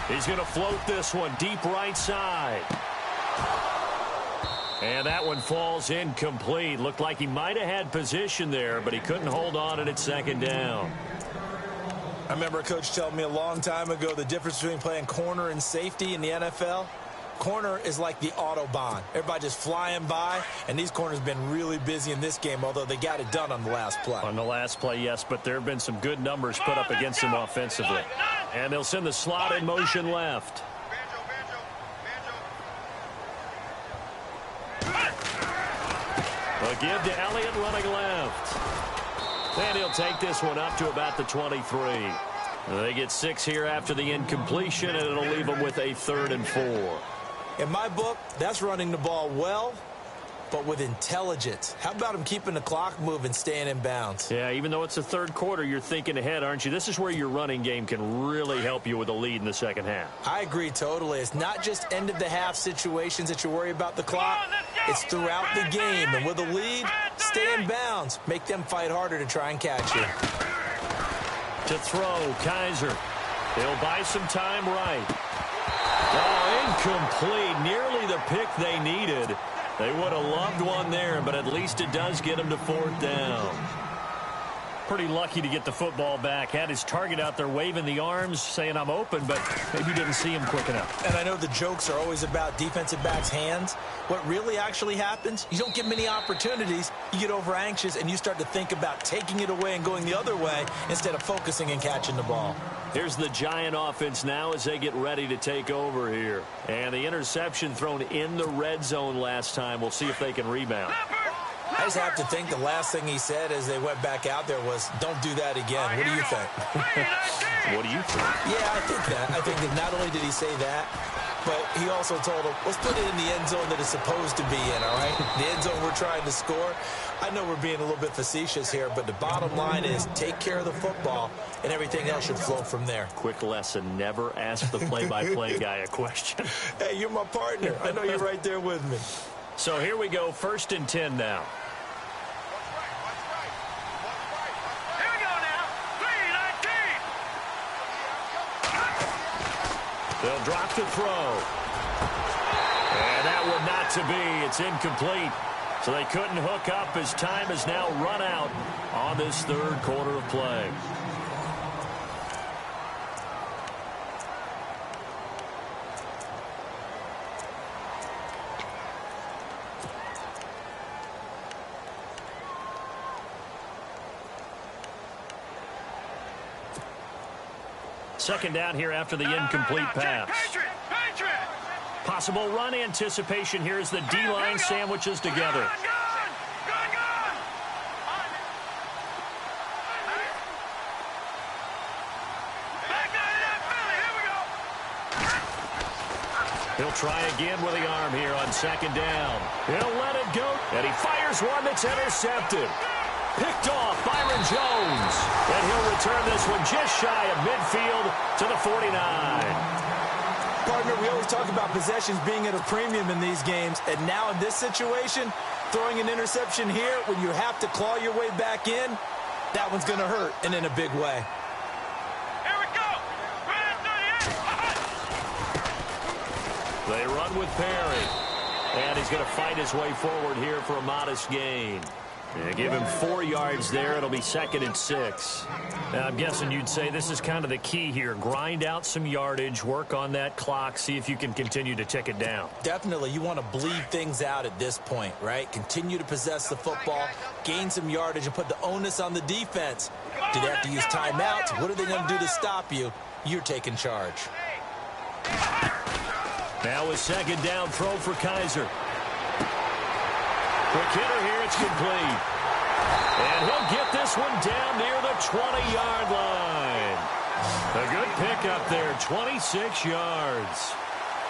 He's going to float this one deep right side. And that one falls incomplete. Looked like he might have had position there, but he couldn't hold on at second down. I remember a coach telling me a long time ago the difference between playing corner and safety in the NFL. Corner is like the Autobahn. Everybody just flying by, and these corners have been really busy in this game, although they got it done on the last play. On the last play, yes, but there have been some good numbers put up against them offensively. And they'll send the slot in motion left. A give to Elliott running left. And he'll take this one up to about the 23. They get 6 here after the incompletion, and it'll leave them with a 3rd and 4. In my book, that's running the ball well, but with intelligence. How about him keeping the clock moving, staying in bounds? Yeah, even though it's the third quarter, you're thinking ahead, aren't you? This is where your running game can really help you with a lead in the second half. I agree totally. It's not just end-of-the-half situations that you worry about the clock. It's throughout the game. And with a lead, stay in bounds. Make them fight harder to try and catch you. To throw, Kaiser. He'll buy some time right. Oh, incomplete. Nearly the pick they needed. They would have loved one there, but at least it does get him to 4th down. Pretty lucky to get the football back. Had his target out there waving the arms, saying I'm open, but maybe didn't see him quick enough. And I know the jokes are always about defensive backs' hands. What really actually happens, you don't get many opportunities. You get over anxious, and you start to think about taking it away and going the other way instead of focusing and catching the ball. Here's the Giant offense now as they get ready to take over here. And the interception thrown in the red zone last time. We'll see if they can rebound. I just have to think the last thing he said as they went back out there was, don't do that again. What do you think? What do you think? Yeah, I think that. I think that not only did he say that, but he also told him, let's put it in the end zone that it's supposed to be in, all right? The end zone we're trying to score. I know we're being a little bit facetious here, but the bottom line is take care of the football, and everything else should flow from there. Quick lesson, never ask the play-by-play guy a question. Hey, you're my partner. I know you're right there with me. So here we go, 1st and 10 now. Here we go now. 3-19. They'll drop to throw. And that one not to be. It's incomplete. So they couldn't hook up as time has now run out on this 3rd quarter of play. Second down here after the incomplete pass. Possible run anticipation here as the D-line sandwiches together. He'll try again with the arm here on 2nd down. He'll let it go, and he fires one that's intercepted. Picked off Byron Jones. And he'll return this one just shy of midfield to the 49. Partner, we always talk about possessions being at a premium in these games. And now in this situation, throwing an interception here when you have to claw your way back in, that one's going to hurt, and in a big way. Here we go. They run with Perry. And he's going to fight his way forward here for a modest gain. Yeah, give him 4 yards there. It'll be 2nd and 6. Now, I'm guessing you'd say this is kind of the key here. Grind out some yardage, work on that clock, see if you can continue to tick it down. Definitely. You want to bleed things out at this point, right? Continue to possess the football, gain some yardage, and put the onus on the defense. Do they have to use timeouts? What are they going to do to stop you? You're taking charge. Now a 2nd down throw for Kaiser. Quick hitter here, it's complete. And he'll get this one down near the 20-yard line. A good pickup there, 26 yards.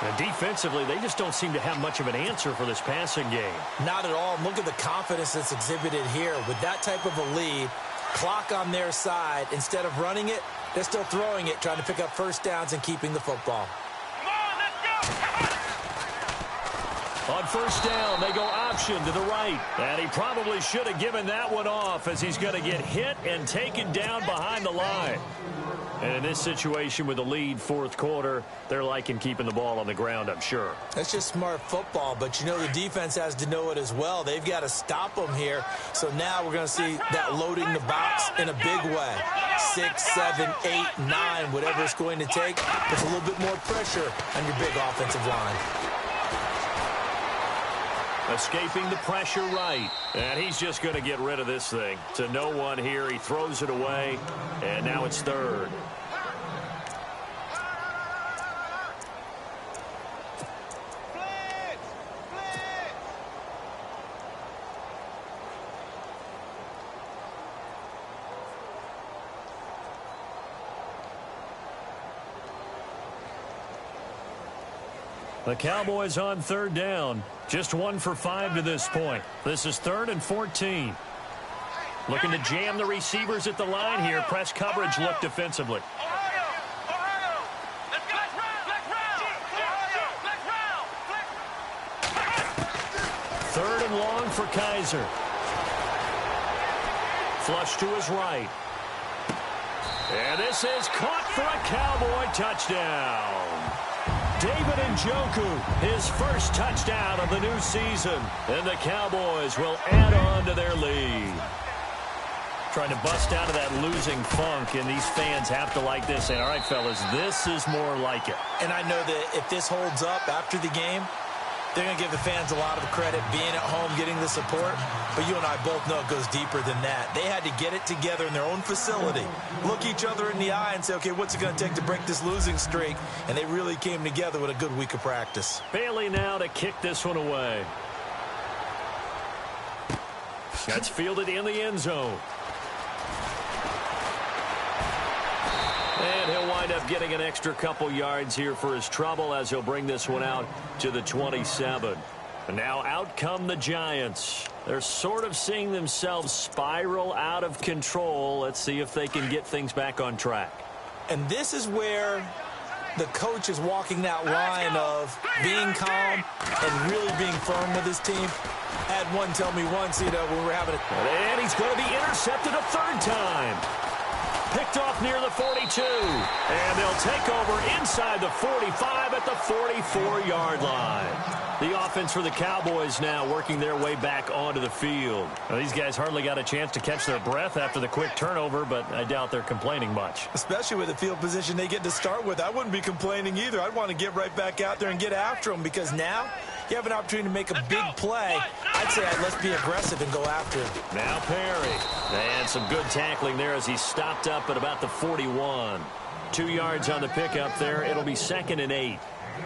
And defensively, they just don't seem to have much of an answer for this passing game. Not at all. Look at the confidence that's exhibited here. With that type of a lead, clock on their side, instead of running it, they're still throwing it, trying to pick up 1st downs and keeping the football. On 1st down, they go option to the right. And he probably should have given that one off as he's going to get hit and taken down behind the line. And in this situation with the lead 4th quarter, they're liking keeping the ball on the ground, I'm sure. That's just smart football, but you know the defense has to know it as well. They've got to stop them here. So now we're going to see that loading the box in a big way. 6, 7, 8, 9, whatever it's going to take. Puts a little bit more pressure on your big offensive line. Escaping the pressure right. And he's just going to get rid of this thing. To no one here. He throws it away. And now it's third. The Cowboys on third down. Just 1 for 5 to this point. This is 3rd and 14. Looking to jam the receivers at the line here. Press coverage look defensively. Third and long for Kaiser. Flush to his right. And this is caught for a Cowboy touchdown. David Njoku, his first touchdown of the new season. And the Cowboys will add on to their lead. Trying to bust out of that losing funk, and these fans have to like this. And all right, fellas, this is more like it. And I know that if this holds up after the game, they're going to give the fans a lot of credit being at home, getting the support. But you and I both know it goes deeper than that. They had to get it together in their own facility, look each other in the eye and say, okay, what's it going to take to break this losing streak? And they really came together with a good week of practice. Bailey now to kick this one away. That's fielded in the end zone. And he'll wind up getting an extra couple yards here for his trouble as he'll bring this one out to the 27. And now out come the Giants. They're sort of seeing themselves spiral out of control. Let's see if they can get things back on track. And this is where the coach is walking that line of being calm and really being firm with his team. I had one tell me once, when we were having a... And he's going to be intercepted a third time. Picked off near the 42. And they'll take over inside the 45 at the 44-yard line. The offense for the Cowboys now working their way back onto the field. Now, these guys hardly got a chance to catch their breath after the quick turnover, but I doubt they're complaining much. Especially with the field position they get to start with. I wouldn't be complaining either. I'd want to get right back out there and get after them because now you have an opportunity to make a big play. I'd say let's be aggressive and go after him. Now Perry. And some good tackling there as he stopped up at about the 41. 2 yards on the pickup there. It'll be 2nd and 8.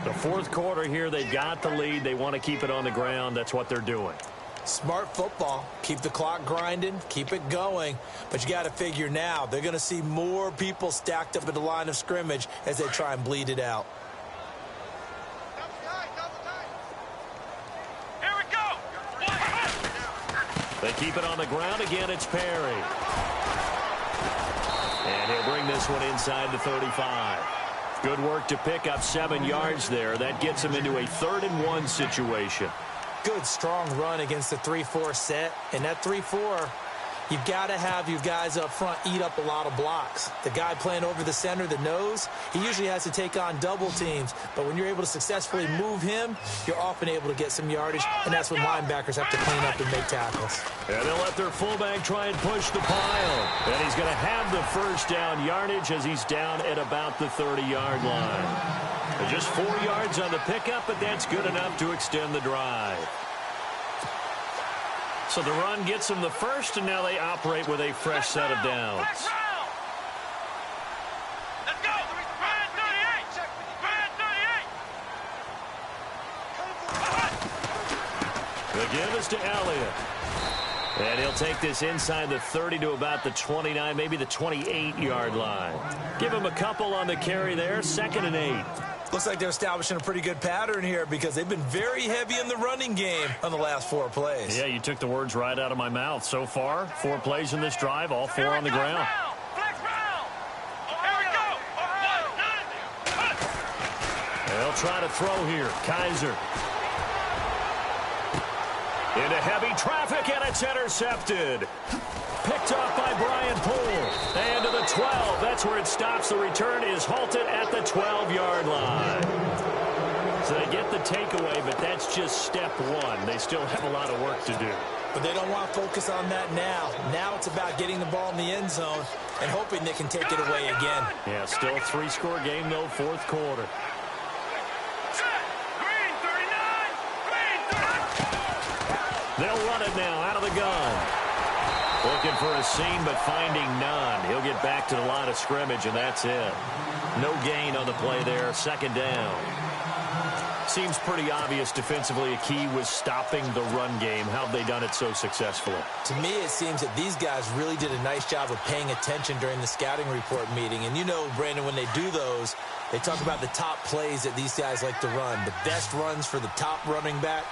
The fourth quarter here, they've got the lead. They want to keep it on the ground. That's what they're doing. Smart football. Keep the clock grinding. Keep it going. But you got to figure now, they're going to see more people stacked up at the line of scrimmage as they try and bleed it out. Here we go. They keep it on the ground again. It's Perry. And he'll bring this one inside the 35. Good work to pick up 7 yards there. That gets him into a 3rd and 1 situation. Good, strong run against the 3-4 set. And that 3-4, you've got to have your guys up front eat up a lot of blocks. The guy playing over the center, the nose, he usually has to take on double teams. But when you're able to successfully move him, you're often able to get some yardage. And that's when linebackers have to clean up and make tackles. And they'll let their fullback try and push the pile. And he's going to have the first down yardage as he's down at about the 30-yard line. Just 4 yards on the pickup, but that's good enough to extend the drive. So the run gets them the first, and now they operate with a fresh set of downs. Let's go. Ryan 38. Ryan 38. The give is to Elliott. And he'll take this inside the 30 to about the 29, maybe the 28-yard line. Give him a couple on the carry there, 2nd and 8. Looks like they're establishing a pretty good pattern here because they've been very heavy in the running game on the last 4 plays. Yeah, you took the words right out of my mouth. So far, 4 plays in this drive, all 4 on the ground. They'll try to throw here. Kaiser. Into heavy traffic, and it's intercepted. Picked off by Brian Poole. And to the 12. That's where it stops. The return is halted at the 12-yard line. So they get the takeaway, but that's just step 1. They still have a lot of work to do. But they don't want to focus on that now. Now it's about getting the ball in the end zone and hoping they can take it away again. Yeah, still a 3-score game, though, fourth quarter. They'll run it now out of the gun. Looking for a seam, but finding none. He'll get back to the line of scrimmage, and that's it. No gain on the play there. Second down. Seems pretty obvious defensively a key was stopping the run game. How have they done it so successfully? To me, it seems that these guys really did a nice job of paying attention during the scouting report meeting. And you know, Brandon, when they do those, they talk about the top plays that these guys like to run. The best runs for the top running back,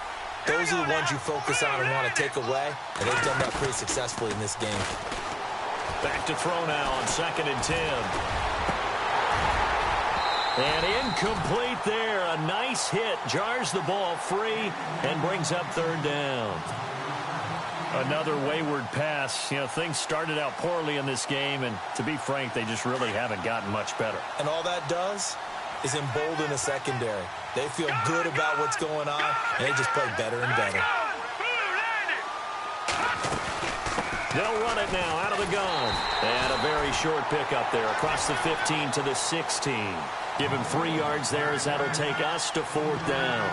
those are the ones you focus on and want to take away. And they've done that pretty successfully in this game. Back to throw now on 2nd and 10. And incomplete there. A nice hit. Jars the ball free and brings up 3rd down. Another wayward pass. You know, things started out poorly in this game, and to be frank, they just really haven't gotten much better. And all that does is embolden a secondary. They feel good about what's going on, and they just play better and better. They'll run it now out of the gun. And a very short pickup there across the 15 to the 16. Give him 3 yards there as that'll take us to 4th down.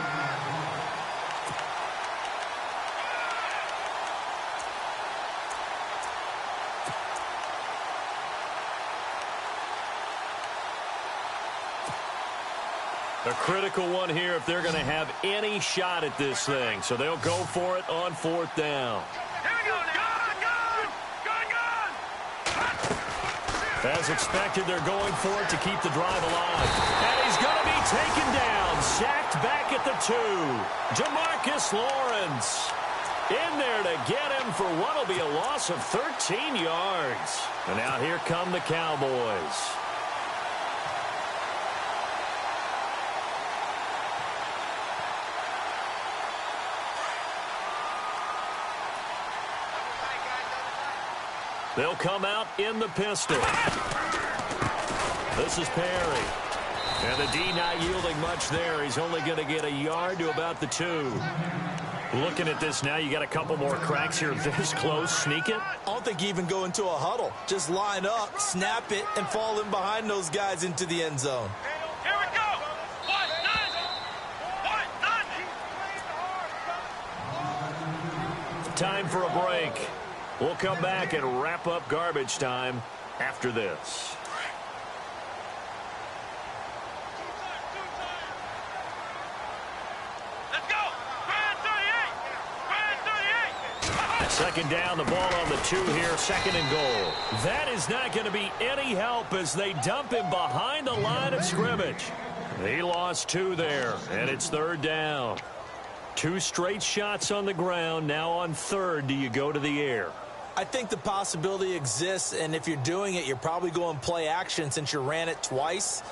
A critical one here if they're going to have any shot at this thing. So they'll go for it on 4th down. As expected, they're going for it to keep the drive alive. And he's going to be taken down. Sacked back at the 2. Demarcus Lawrence in there to get him for what will be a loss of 13 yards. And now here come the Cowboys. They'll come out in the pistol. This is Perry. And the D not yielding much there. He's only going to get a yard to about the 2. Looking at this now, you got a couple more cracks here this close. Sneak it? I don't think you even go into a huddle. Just line up, snap it, and fall in behind those guys into the end zone. Here we go. Time for a break. We'll come back and wrap up garbage time after this. Let's go. Grand 38. Grand 38. Second down, the ball on the 2 here, 2nd and goal. That is not going to be any help as they dump him behind the line of scrimmage. He lost 2 there, and it's 3rd down. 2 straight shots on the ground. Now on 3rd, do you go to the air? I think the possibility exists, and if you're doing it, you're probably going play action since you ran it twice.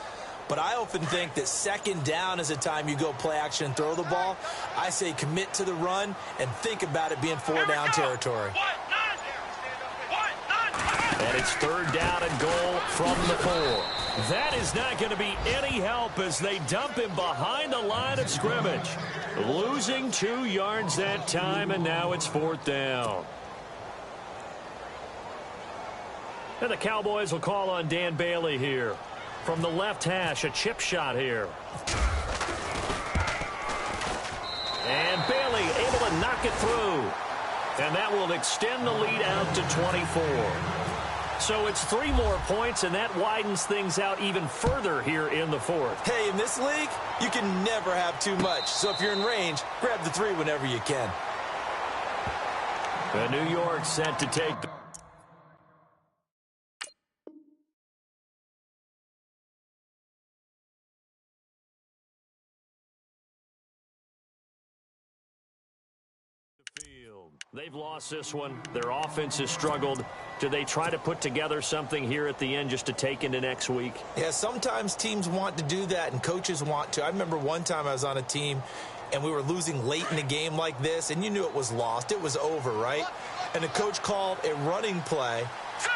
But I often think that 2nd down is a time you go play action and throw the ball. I say commit to the run and think about it being 4-down territory. And it's 3rd down and goal from the 4. That is not going to be any help as they dump him behind the line of scrimmage. Losing 2 yards that time, and now it's 4th down. And the Cowboys will call on Dan Bailey here. From the left hash, a chip shot here. And Bailey able to knock it through. And that will extend the lead out to 24. So it's 3 more points, and that widens things out even further here in the 4th. Hey, in this league, you can never have too much. So if you're in range, grab the 3 whenever you can. And New York set to take the field. They've lost this one. Their offense has struggled. Do they try to put together something here at the end just to take into next week? Yeah, sometimes teams want to do that and coaches want to. I remember one time I was on a team and we were losing late in the game like this, and you knew it was lost. It was over, right? And the coach called a running play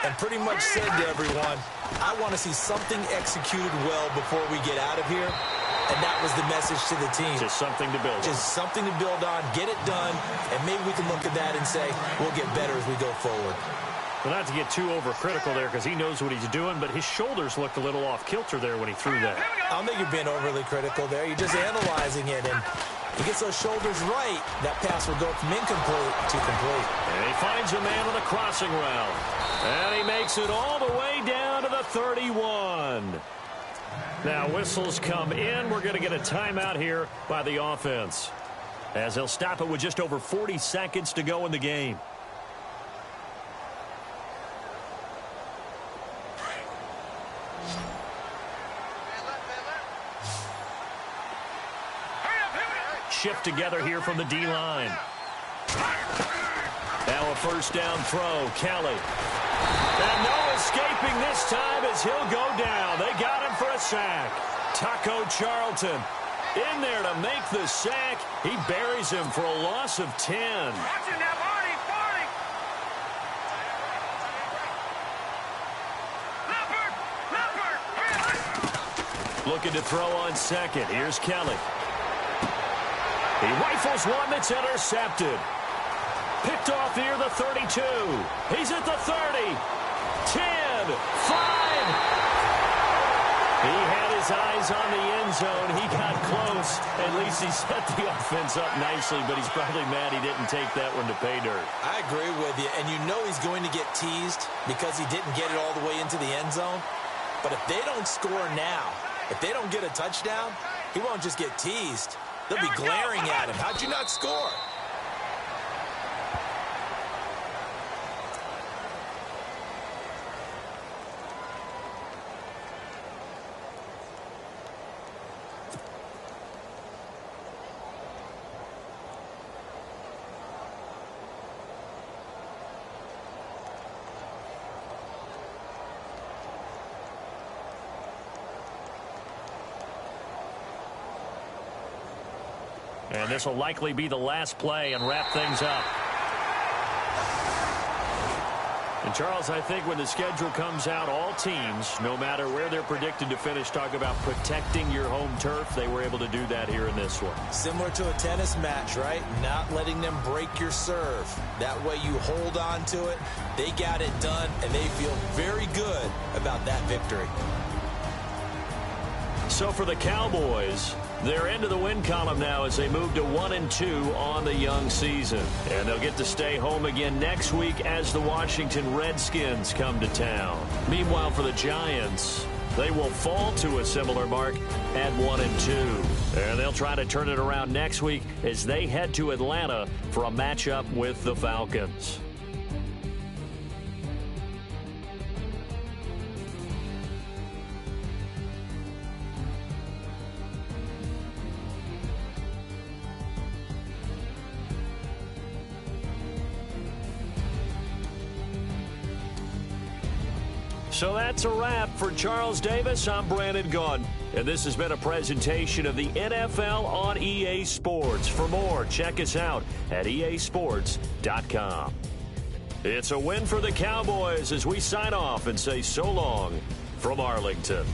and pretty much said to everyone, I want to see something executed well before we get out of here. And that was the message to the team. Just something to build on. Just something to build on, get it done, and maybe we can look at that and say, we'll get better as we go forward. Well, not to get too overcritical there because he knows what he's doing, but his shoulders looked a little off kilter there when he threw that. I don't think you're being overly critical there. You're just analyzing it, and He gets those shoulders right, that pass will go from incomplete to complete. And he finds a man on the crossing route. And he makes it all the way down to the 31. Now whistles come in. We're going to get a timeout here by the offense, as they'll stop it with just over 40 seconds to go in the game. Shift together here from the D-line. Now a first down throw. Kelly. And no escaping this time as he'll go down. They got him for a sack. Taco Charlton in there to make the sack. He buries him for a loss of 10. Looking to throw on second. Here's Kelly. He rifles one that's intercepted. Picked off near the 32. He's at the 30. 10. 5. He had his eyes on the end zone. He got close. At least he set the offense up nicely, but he's probably mad he didn't take that one to pay dirt. I agree with you, and you know he's going to get teased because he didn't get it all the way into the end zone. But if they don't score now, if they don't get a touchdown, he won't just get teased. They'll be glaring at him. How'd you not score? And this will likely be the last play and wrap things up. And Charles, I think when the schedule comes out, all teams, no matter where they're predicted to finish, talk about protecting your home turf. They were able to do that here in this one. Similar to a tennis match, right? Not letting them break your serve. That way you hold on to it. They got it done, and they feel very good about that victory. So for the Cowboys, they're into the win column now as they move to 1-2 on the young season. And they'll get to stay home again next week as the Washington Redskins come to town. Meanwhile, for the Giants, they will fall to a similar mark at 1-2. And they'll try to turn it around next week as they head to Atlanta for a matchup with the Falcons. So that's a wrap for Charles Davis. I'm Brandon Gaudin, and this has been a presentation of the NFL on EA Sports. For more, check us out at easports.com. It's a win for the Cowboys as we sign off and say so long from Arlington.